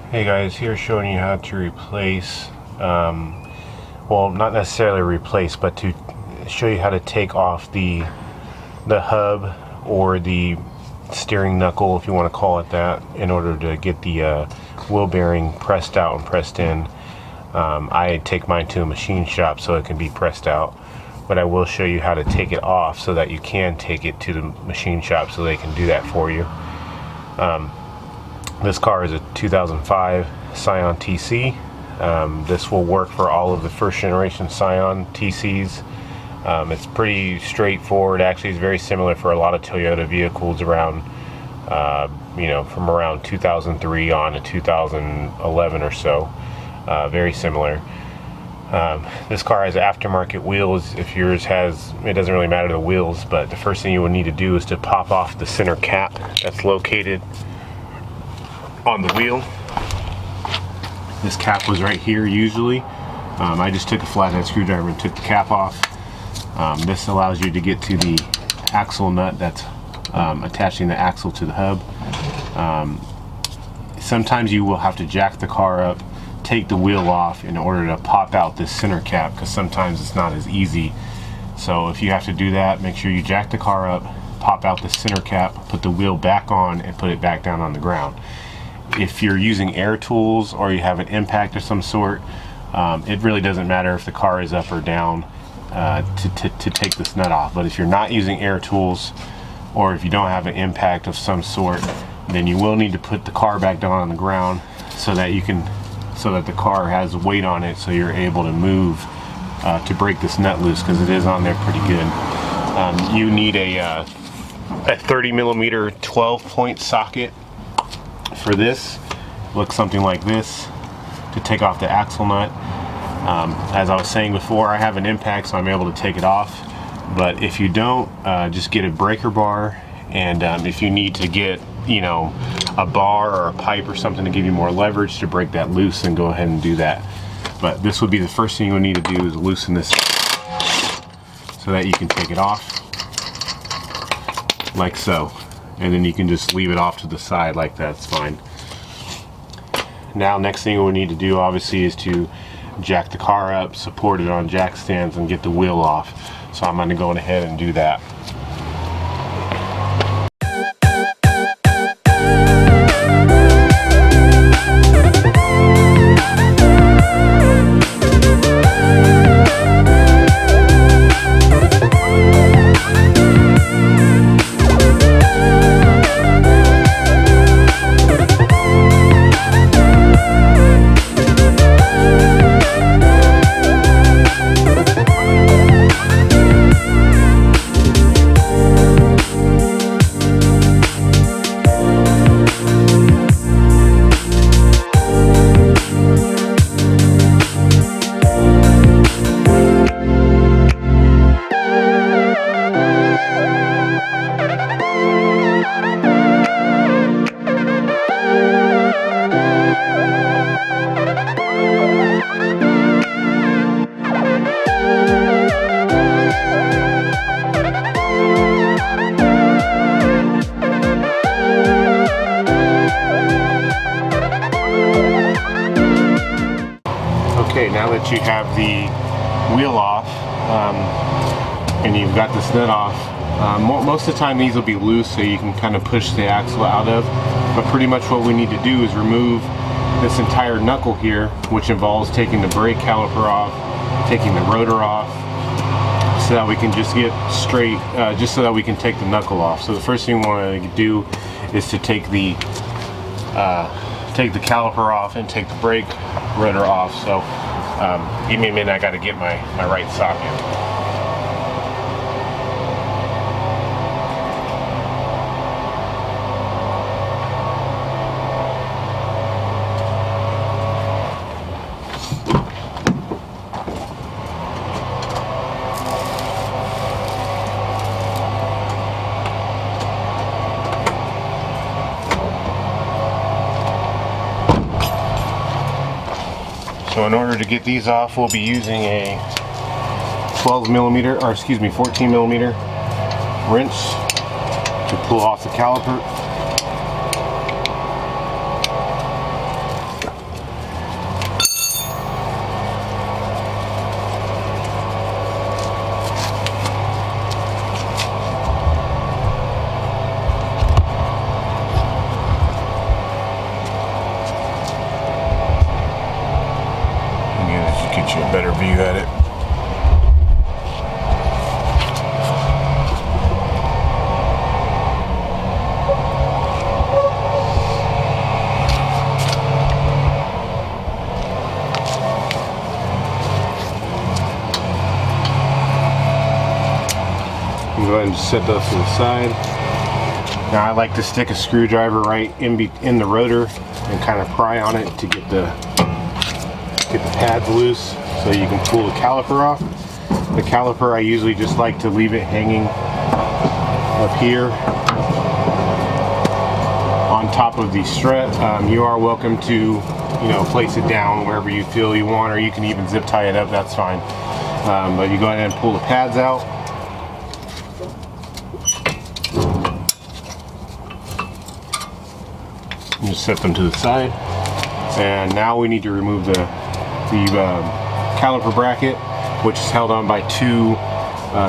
Hey guys, here showing you how to replace, well, not necessarily replace, but to show you how to take off the hub or the steering knuckle, if you want to call it that, in order to get the wheel bearing pressed out and pressed in. I take mine to a machine shop so it can be pressed out, but I will show you how to take it off so that you can take it to the machine shop so they can do that for you. This car is a 2005 Scion TC. This will work for all of the first generation Scion TCs. It's pretty straightforward. Actually, it's very similar for a lot of Toyota vehicles around, from around 2003 on to 2011 or so. Very similar. This car has aftermarket wheels. If yours has, it doesn't really matter the wheels, but the first thing you will need to do is to pop off the center cap that's located on the wheel. This cap was right here usually. I just took a flathead screwdriver and took the cap off. This allows you to get to the axle nut that's attaching the axle to the hub. Sometimes you will have to jack the car up, take the wheel off in order to pop out this center cap, because sometimes it's not as easy. So if you have to do that, make sure you jack the car up, pop out the center cap, put the wheel back on, and put it back down on the ground. If you're using air tools or you have an impact of some sort, it really doesn't matter if the car is up or down to take this nut off. But if you're not using air tools, or if you don't have an impact of some sort, then you will need to put the car back down on the ground so that the car has weight on it, so you're able to move to break this nut loose, because it is on there pretty good. You need a 30 millimeter 12-point socket for this. Looks something like this to take off the axle nut. As I was saying before, I have an impact, so I'm able to take it off. But if you don't, just get a breaker bar, and if you need to get a bar or a pipe or something to give you more leverage to break that loose, and go ahead and do that. But this would be the first thing you'll need to do, is loosen this so that you can take it off like so, and then you can just leave it off to the side like that. It's fine. Now, next thing we need to do obviously is to jack the car up, support it on jack stands, and get the wheel off. So I'm going to go ahead and do that. Okay, now that you have the wheel off and you've got this nut off, most of the time these will be loose, so you can kind of push the axle out of. But pretty much what we need to do is remove this entire knuckle here, which involves taking the brake caliper off, taking the rotor off, so that we can just get straight, just so that we can take the knuckle off. So the first thing we want to do is to take the caliper off and take the brake rotor off. So give me a minute, I got to get my right socket. So in order to get these off, we'll be using a 14 millimeter wrench to pull off the caliper. ahead and just set those to the side. Now I like to stick a screwdriver right in the rotor and kind of pry on it to get the pads loose so you can pull the caliper off. The caliper, I usually just like to leave it hanging up here on top of the strut. You are welcome to, you know, place it down wherever you feel you want, or you can even zip tie it up, that's fine. But you go ahead and pull the pads out. And just set them to the side. And now we need to remove the caliper bracket, which is held on by two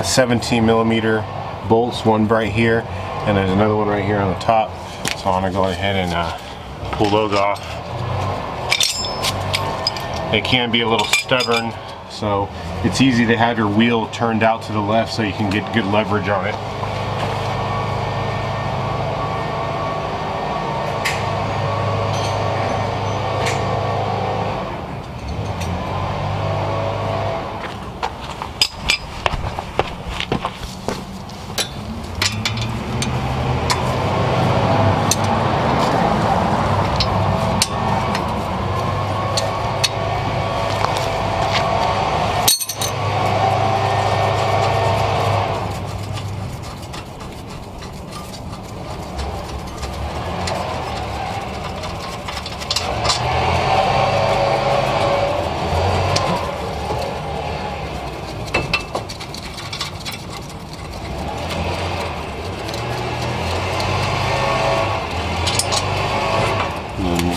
17mm bolts, one right here, and there's another one right here on the top. So I'm gonna go ahead and pull those off. They can be a little stubborn, so it's easy to have your wheel turned out to the left so you can get good leverage on it.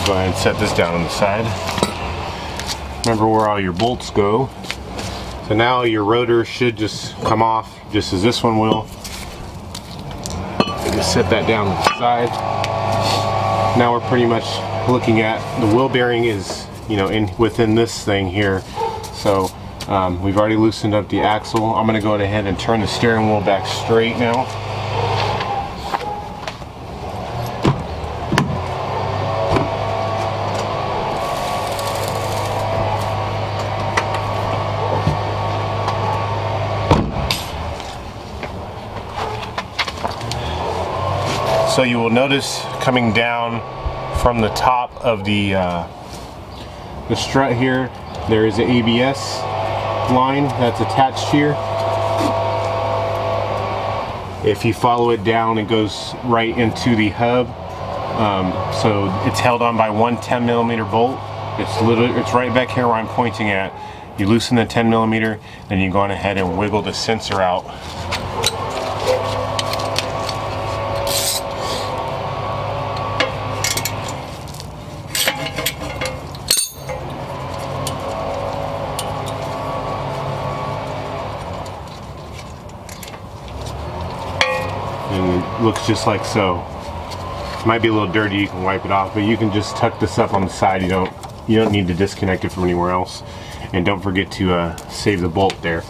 Go ahead and set this down on the side. Remember where all your bolts go. So now your rotor should just come off just as this one will. And just set that down on the side. Now we're pretty much looking at the wheel bearing is, you know, within this thing here. So we've already loosened up the axle. I'm going to go ahead and turn the steering wheel back straight now. So you will notice coming down from the top of the strut here, there is an ABS line that's attached here. If you follow it down, it goes right into the hub. So it's held on by one 10mm bolt. It's right back here where I'm pointing at. You loosen the 10mm, then you go on ahead and wiggle the sensor out. And it looks just like so. It might be a little dirty, you can wipe it off, but you can just tuck this up on the side. You don't need to disconnect it from anywhere else. And don't forget to save the bolt there.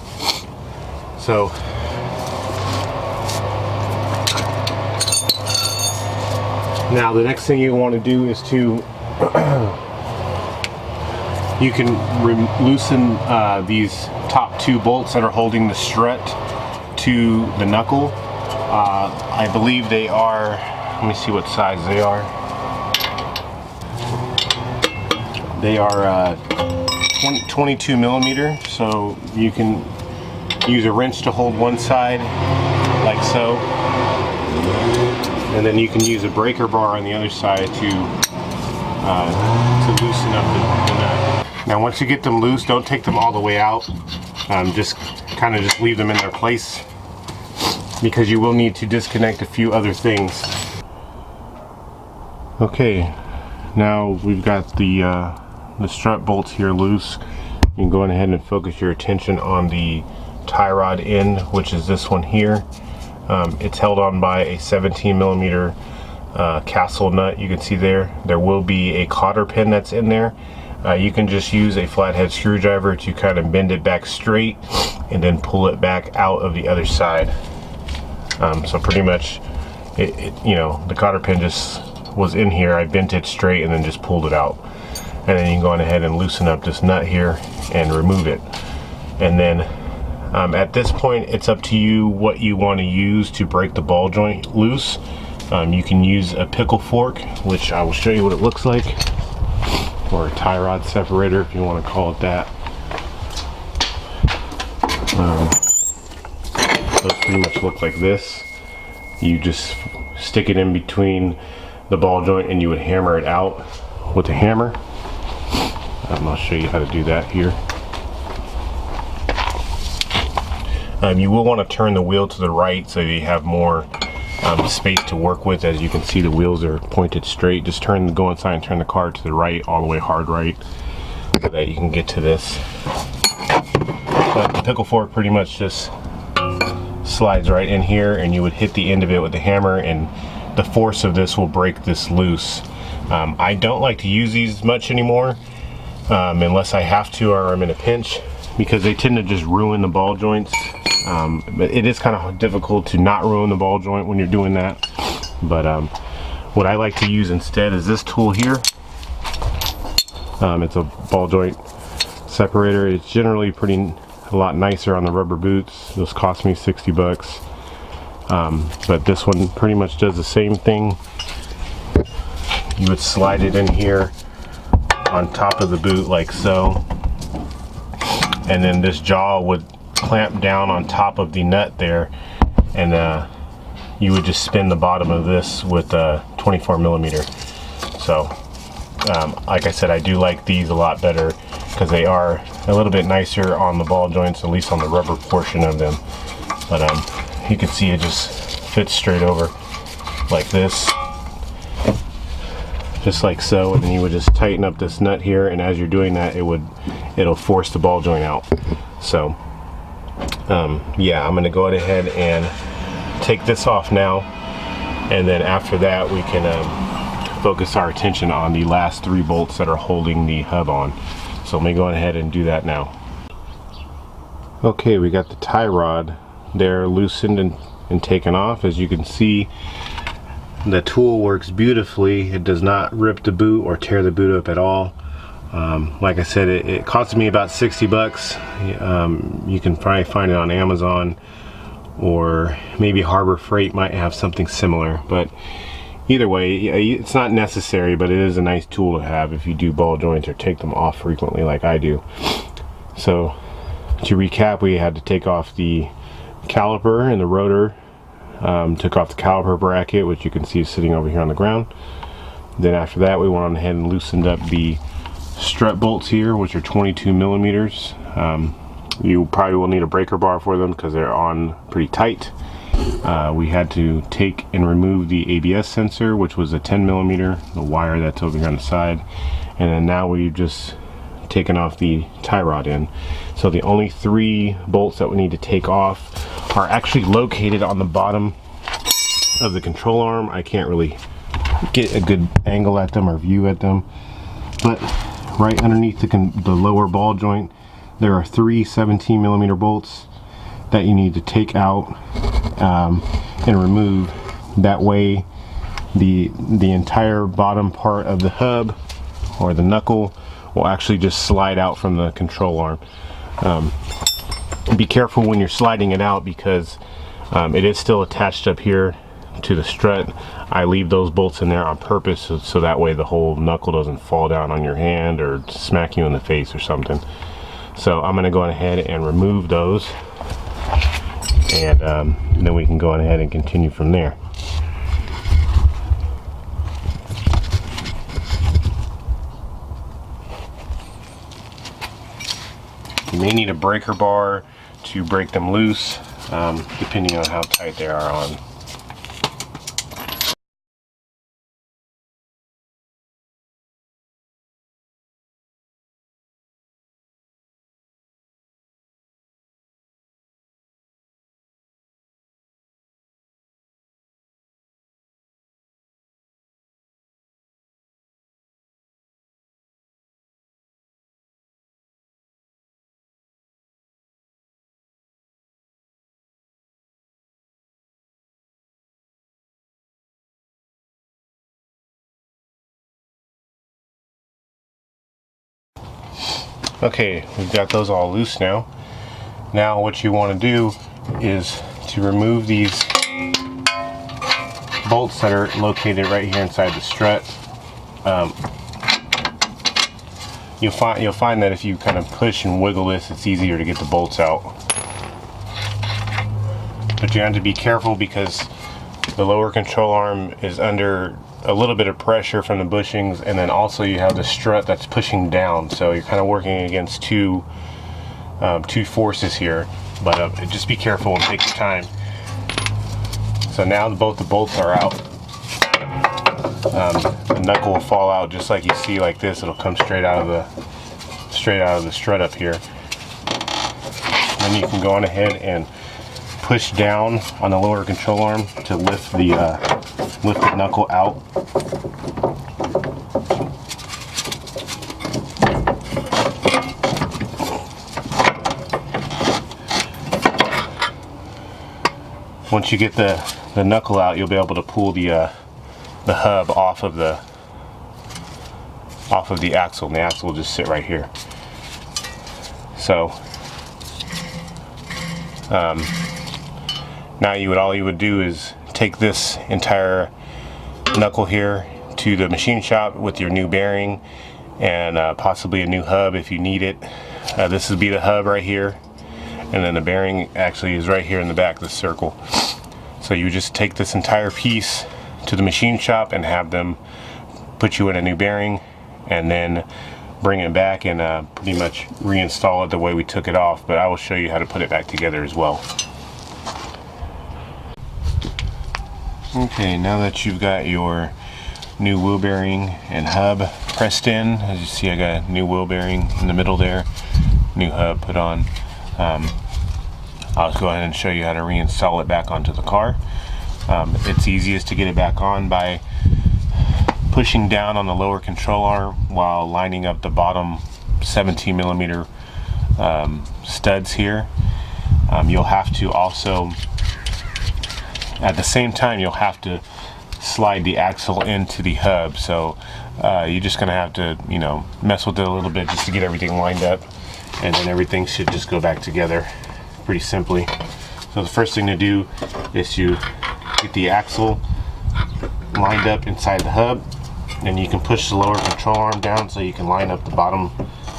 So now the next thing you want to do is to you can loosen these top two bolts that are holding the strut to the knuckle. I believe they are, let me see what size they are. They are 22mm, so you can use a wrench to hold one side like so, and then you can use a breaker bar on the other side to loosen up the nut. Now once you get them loose, don't take them all the way out, just kind of just leave them in their place, because you will need to disconnect a few other things. Okay, now we've got the strut bolts here loose. You can go ahead and focus your attention on the tie rod end, which is this one here. It's held on by a 17mm castle nut. You can see there will be a cotter pin that's in there. You can just use a flathead screwdriver to kind of bend it back straight and then pull it back out of the other side. So pretty much you know, the cotter pin just was in here. I bent it straight and then just pulled it out. And then you can go on ahead and loosen up this nut here and remove it. And then At this point, it's up to you what you want to use to break the ball joint loose. You can use a pickle fork, which I will show you what it looks like, or a tie rod separator if you want to call it that. Those pretty much look like this. You just stick it in between the ball joint and you would hammer it out with a hammer. I'll show you how to do that here. You will want to turn the wheel to the right so you have more space to work with. As you can see, the wheels are pointed straight. Just go inside and turn the car to the right, all the way hard right, so that you can get to this. But the pickle fork pretty much just slides right in here, and you would hit the end of it with the hammer, and the force of this will break this loose. I don't like to use these much anymore unless I have to or I'm in a pinch, because they tend to just ruin the ball joints. But it is kind of difficult to not ruin the ball joint when you're doing that. But what I like to use instead is this tool here. It's a ball joint separator. It's generally a lot nicer on the rubber boots. Those cost me 60 bucks. But this one pretty much does the same thing. You would slide it in here on top of the boot like so, and then this jaw would clamp down on top of the nut there, and you would just spin the bottom of this with a 24 millimeter. So like I said, I do like these a lot better because they are a little bit nicer on the ball joints, at least on the rubber portion of them. But you can see it just fits straight over like this, just like so, and then you would just tighten up this nut here, and as you're doing that, it'll force the ball joint out. So yeah, I'm going to go ahead and take this off now, and then after that we can focus our attention on the last 3 bolts that are holding the hub on. So let me go ahead and do that now. Okay, we got the tie rod there loosened and taken off. As you can see, the tool works beautifully. It does not rip the boot or tear the boot up at all. Like I said, it cost me about 60 bucks. You can probably find it on Amazon, or maybe Harbor Freight might have something similar. But either way, it's not necessary, but it is a nice tool to have if you do ball joints or take them off frequently like I do. So to recap, we had to take off the caliper and the rotor. Took off the caliper bracket, which you can see is sitting over here on the ground. Then after that, we went on ahead and loosened up the strut bolts here, which are 22 millimeters. You probably will need a breaker bar for them because they're on pretty tight. We had to take and remove the ABS sensor, which was a 10 millimeter, the wire that's over here on the side. And then now we've just taken off the tie rod in. So the only 3 bolts that we need to take off are actually located on the bottom of the control arm. I can't really get a good angle at them or view at them, but right underneath the lower ball joint, there are 3 17 millimeter bolts that you need to take out and remove. That way the entire bottom part of the hub or the knuckle will actually just slide out from the control arm. Be careful when you're sliding it out, because it is still attached up here to the strut. I leave those bolts in there on purpose so that way the whole knuckle doesn't fall down on your hand or smack you in the face or something. So I'm going to go ahead and remove those, and then we can go ahead and continue from there. You may need a breaker bar to break them loose, depending on how tight they are on. Okay, we've got those all loose now. Now what you want to do is to remove these bolts that are located right here inside the strut. You'll find that if you kind of push and wiggle this, it's easier to get the bolts out. But you have to be careful because the lower control arm is under a little bit of pressure from the bushings, and then also you have the strut that's pushing down, so you're kind of working against two forces here. But just be careful and take your time. So now both the bolts are out. The knuckle will fall out just like you see, like this. It'll come straight out of the strut up here. Then you can go on ahead and push down on the lower control arm to lift the knuckle out. Once you get the knuckle out, you'll be able to pull the hub off of the axle, and the axle will just sit right here. So now all you would do is take this entire knuckle here to the machine shop with your new bearing and possibly a new hub if you need it. This would be the hub right here, and then the bearing actually is right here in the back of the circle. So you just take this entire piece to the machine shop and have them put you in a new bearing, and then bring it back and pretty much reinstall it the way we took it off. But I will show you how to put it back together as well. Okay, now that you've got your new wheel bearing and hub pressed in, as you see I got a new wheel bearing in the middle there, new hub put on. I'll just go ahead and show you how to reinstall it back onto the car. It's easiest to get it back on by pushing down on the lower control arm while lining up the bottom 17 millimeter studs here. You'll have to also, at the same time, you'll have to slide the axle into the hub. So you're just gonna have to, mess with it a little bit just to get everything lined up, and then everything should just go back together pretty simply. So the first thing to do is to get the axle lined up inside the hub, and you can push the lower control arm down so you can line up the bottom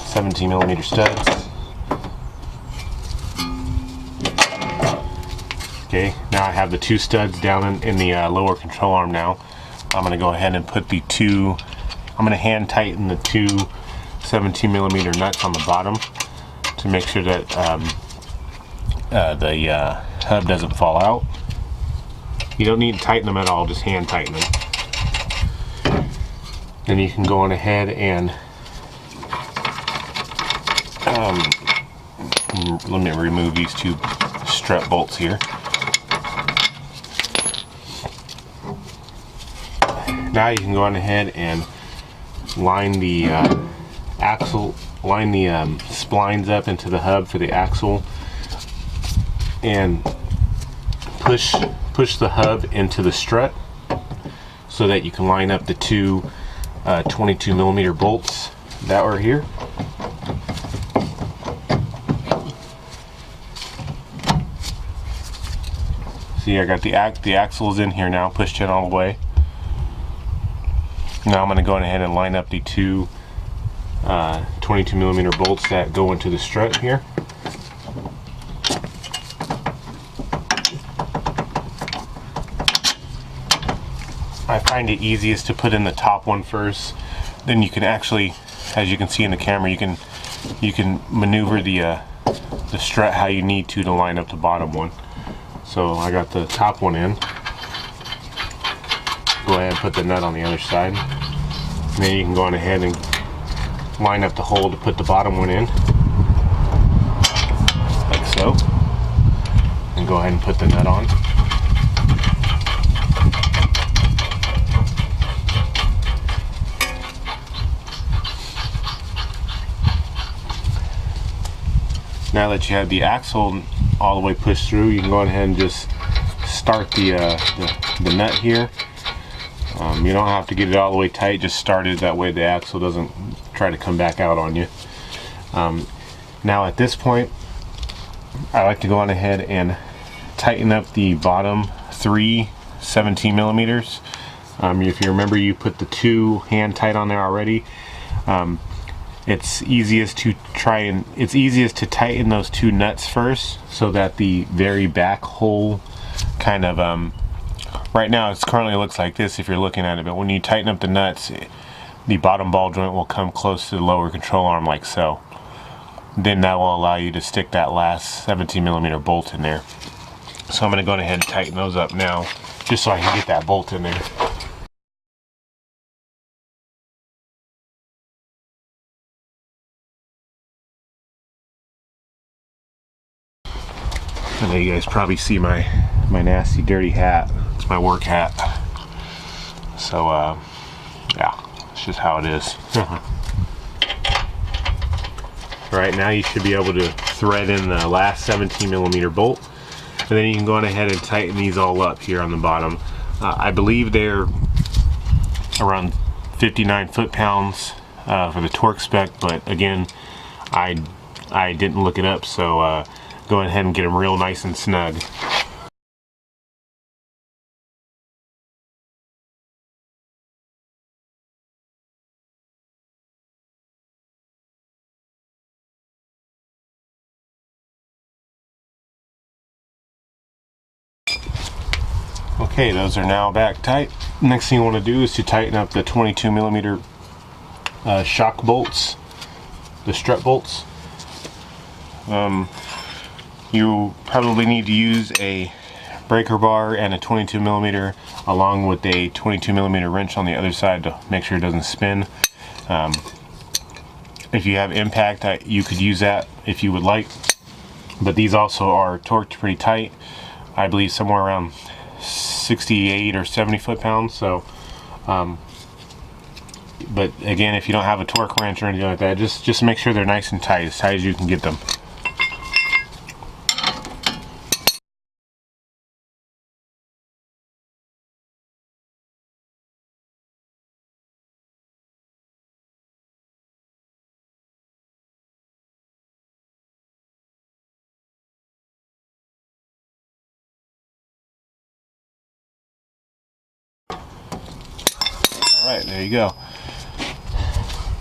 17 millimeter studs. Okay, now I have the two studs down in the lower control arm now. I'm going to go ahead and put I'm going to hand tighten the two 17 millimeter nuts on the bottom to make sure that the hub doesn't fall out. You don't need to tighten them at all, just hand tighten them. Then you can go on ahead and let me remove these two strut bolts here. Now you can go on ahead and line the axle, line the splines up into the hub for the axle, and push the hub into the strut so that you can line up the two 22 millimeter bolts that were here. See, I got the axles in here now, pushed in all the way. Now I'm going to go ahead and line up the two 22 millimeter bolts that go into the strut here. I find it easiest to put in the top one first. Then you can actually, as you can see in the camera, you can maneuver the strut how you need to line up the bottom one. So I got the top one in. Go ahead and put the nut on the other side. And then you can go on ahead and line up the hole to put the bottom one in, like so. And go ahead and put the nut on. Now that you have the axle all the way pushed through, you can go ahead and just start the nut here. You don't have to get it all the way tight, just start it, that way the axle doesn't try to come back out on you. Now at this point, I like to go on ahead and tighten up the bottom 3 17 millimeters. If you remember, you put the 2 hand tight on there already. It's easiest to tighten those 2 nuts first, so that the very back hole kind of right now it currently looks like this if you're looking at it, but when you tighten up the nuts, the bottom ball joint will come close to the lower control arm like so. Then that will allow you to stick that last 17 millimeter bolt in there. So I'm going to go ahead and tighten those up now, just so I can get that bolt in there. I know you guys probably see my nasty dirty hat. It's my work hat. So yeah, it's just how it is. Right now you should be able to thread in the last 17 millimeter bolt, and then you can go on ahead and tighten these all up here on the bottom. I believe they're around 59 foot-pounds for the torque spec, but again, I didn't look it up, so go ahead and get them real nice and snug. Okay, those are now back tight. Next thing you want to do is to tighten up the 22 millimeter shock bolts, the strut bolts. You probably need to use a breaker bar and a 22 millimeter along with a 22 millimeter wrench on the other side to make sure it doesn't spin. If you have impact, you could use that if you would like, but these also are torqued pretty tight. I believe somewhere around 68 or 70 foot-pounds. So but again, if you don't have a torque wrench or anything like that, just make sure they're nice and tight as you can get them. Alright, there you go.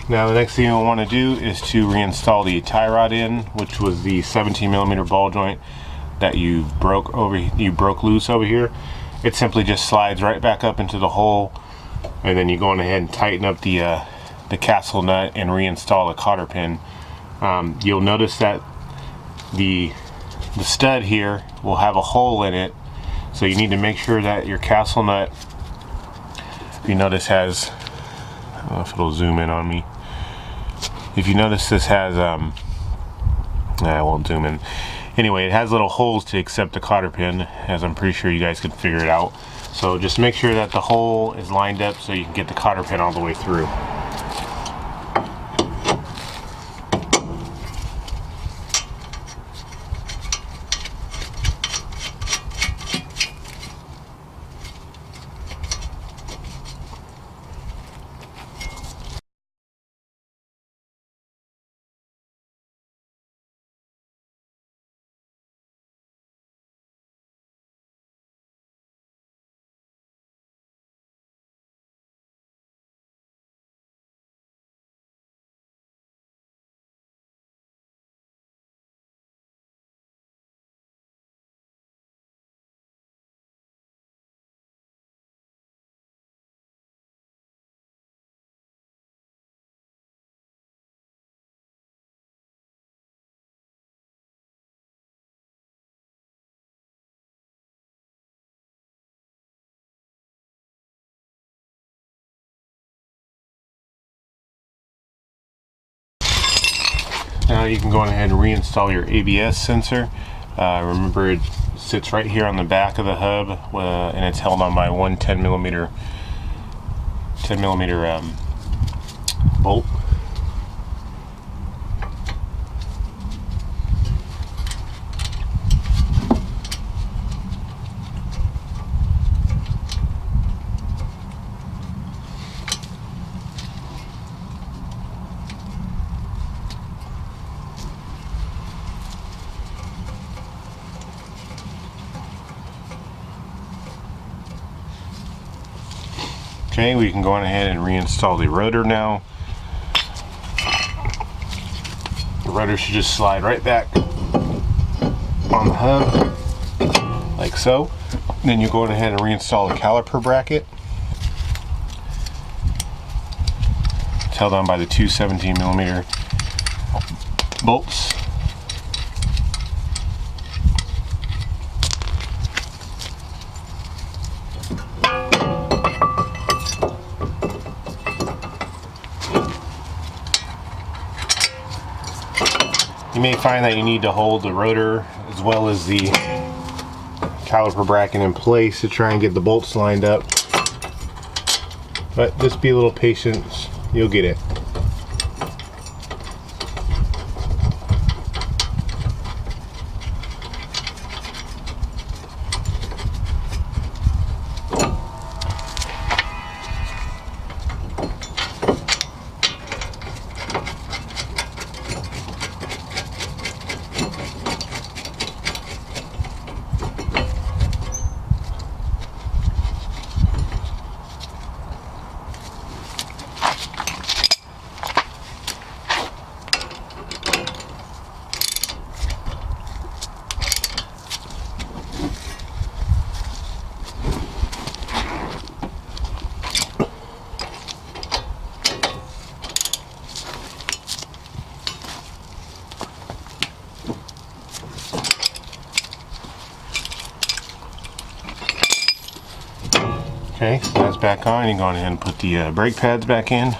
Now the next thing you'll want to do is to reinstall the tie rod in, which was the 17 millimeter ball joint that you broke loose over here. It simply just slides right back up into the hole, and then you go on ahead and tighten up the castle nut and reinstall the cotter pin. You'll notice that the stud here will have a hole in it, so you need to make sure that your castle nut, if you notice, has, I don't know if it'll zoom in on me. If you notice, this has I won't zoom in. Anyway, it has little holes to accept the cotter pin, as I'm pretty sure you guys can figure it out. So just make sure that the hole is lined up so you can get the cotter pin all the way through. Now you can go ahead and reinstall your ABS sensor. Remember, it sits right here on the back of the hub, and it's held on by one 10 millimeter bolt. Okay, we can go on ahead and reinstall the rotor now. The rotor should just slide right back on the hub, like so. Then you go ahead and reinstall the caliper bracket. It's held on by the two 17mm bolts. You may find that you need to hold the rotor as well as the caliper bracket in place to try and get the bolts lined up. But just be a little patient, you'll get it. Okay, so that's back on. You can go ahead and put the brake pads back in.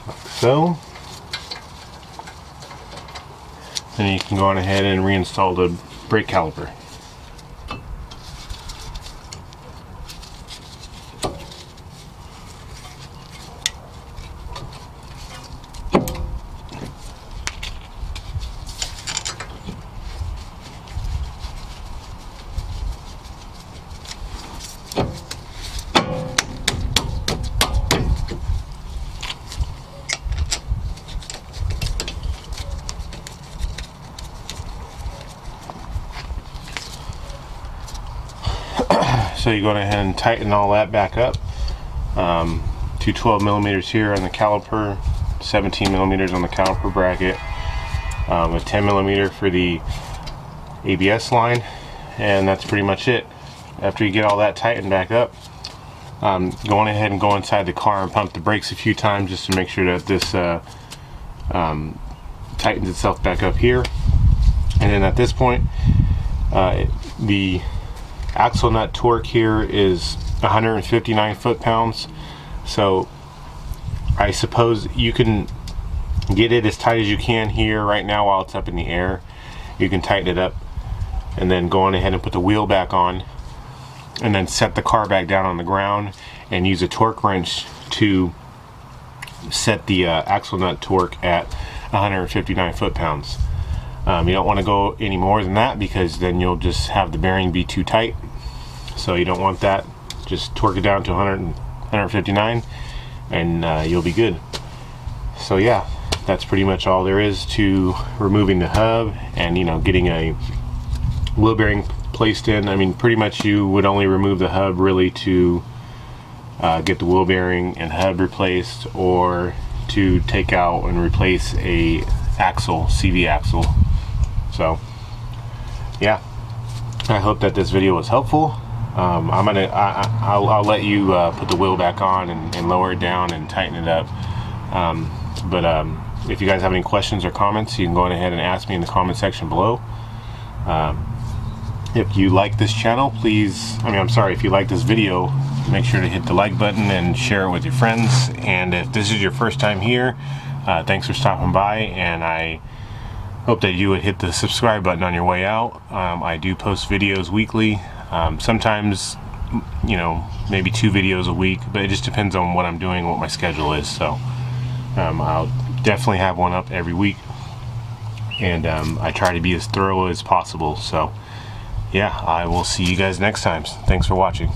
Like so. Then you can go on ahead and reinstall the brake caliper. So you go ahead and tighten all that back up. 12mm here on the caliper, 17mm on the caliper bracket, a 10mm for the ABS line, and that's pretty much it. After you get all that tightened back up, go on ahead and go inside the car and pump the brakes a few times just to make sure that this tightens itself back up here. And then at this point, the axle nut torque here is 159 foot-pounds, so I suppose you can get it as tight as you can here right now while it's up in the air. You can tighten it up and then go on ahead and put the wheel back on and then set the car back down on the ground and use a torque wrench to set the axle nut torque at 159 foot-pounds. You don't want to go any more than that because then you'll just have the bearing be too tight. So you don't want that. Just torque it down to 159 and you'll be good. So yeah, that's pretty much all there is to removing the hub and, you know, getting a wheel bearing placed in. I mean, pretty much you would only remove the hub really to get the wheel bearing and hub replaced, or to take out and replace a axle, CV axle. So yeah, I hope that this video was helpful. I'll let you put the wheel back on and lower it down and tighten it up. If you guys have any questions or comments, you can go ahead and ask me in the comment section below. If you like this channel, if you like this video, make sure to hit the like button and share it with your friends. And if this is your first time here, thanks for stopping by, and I hope that you would hit the subscribe button on your way out. I do post videos weekly, sometimes, you know, maybe 2 videos a week, but it just depends on what I'm doing, what my schedule is. So I'll definitely have one up every week. and I try to be as thorough as possible. So yeah, I will see you guys next time. Thanks for watching.